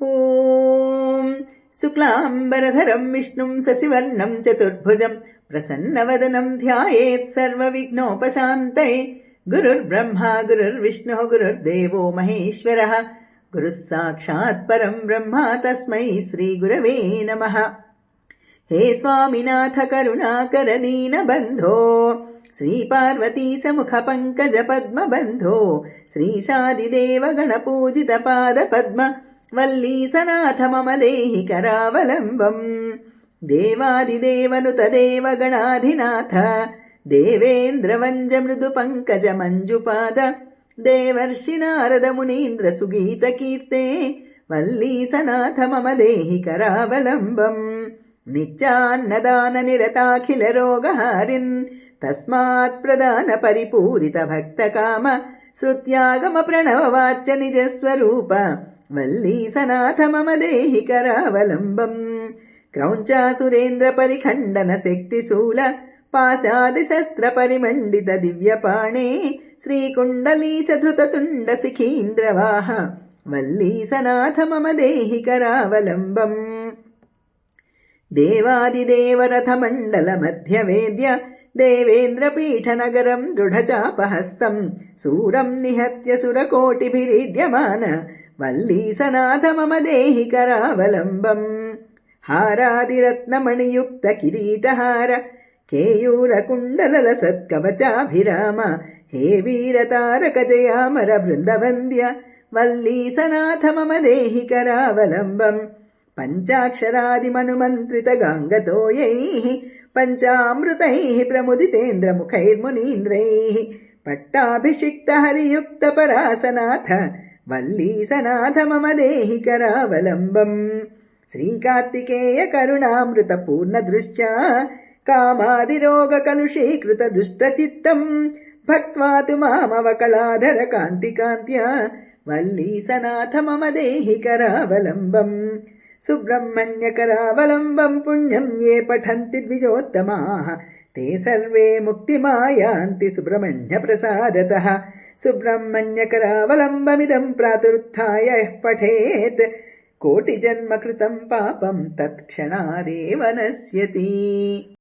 ॐ शुक्लाम्बरधरम् विष्णुम् शशिवर्णम् चतुर्भुजम् प्रसन्नवदनम् ध्यायेत् सर्वविघ्नोपशान्तये। गुरुर्ब्रह्मा गुरुर्विष्णुः गुरुर्देवो महेश्वरः गुरुः साक्षात् परम् ब्रह्म तस्मै श्रीगुरवे नमः। हे स्वामिनाथ करुणाकर दीनबन्धो श्रीपार्वती समुख पङ्कज पद्मबन्धो श्रीशादिदेव गणपूजित पादपद्म वल्लीसनाथ मम देहि करावलम्बम्। देवादिदेवनुत देवगणाधिनाथ देवेन्द्रवन्द्य मृदु पङ्कज मञ्जुपाद देवर्षि नारद मुनीन्द्र सुगीत कीर्ते वल्लीसनाथ मम देहि करावलम्बम्। नित्यान्नदान निरताखिल रोगहारिन् तस्मात् प्रदान परिपूरित भक्तकाम श्रुत्यागम प्रणव वाच्य निज स्वरूप वल्लीसनाथ मम देहि करावलम्बम्। क्रौञ्चासुरेन्द्र परिखण्डन शक्तिशूल पाशादि शस्त्र परिमण्डित दिव्यपाणे श्रीकुण्डलीश धृततुण्ड शिखीन्द्रवाह वल्लीसनाथ मम देहि करावलम्बम्। देवादिदेवरथ मण्डल मध्यवेद्य देवेन्द्रपीठ नगरम् दृढचापहस्तम् सूरम् निहत्य सुरकोटिभिरीड्यमान वल्लीसनाथ मम देहि करावलम्बम्। हारादिरत्नमणियुक्त किरीटहार केयूरकुण्डललसत्कवचाभिराम हे वीरतारक जयामर बृन्दवन्द्य वल्लीसनाथ मम देहि करावलम्बम्। पञ्चाक्षरादिमनुमन्त्रित गाङ्गतोयैः पञ्चामृतैः प्रमुदितेन्द्र मुखैर्मुनीन्द्रैः पट्टाभिषिक्त हरियुक्त परासनाथ वल्लीसनाथ मम देहि करावलम्बम्। श्रीकार्तिकेय करुणामृत पूर्ण दृष्ट्या कामादिरोग कलुषीकृत दुष्टचित्तम् भक्त्वा तु मामवकलाधर कान्तिकान्त्या वल्लीसनाथ मम देहि करावलम्बम्। सुब्रह्मण्य करावलम्बम् पुण्यम् ये पठन्ति द्विजोत्तमाः ते सर्वे मुक्तिमायान्ति सुब्रह्मण्य प्रसादतः। सुब्रह्मण्य करावलम्बमिदम् प्रातरुत्थाय यः पठेत् कोटिजन्म कृतम् पापम् तत्क्षणादेव नश्यति।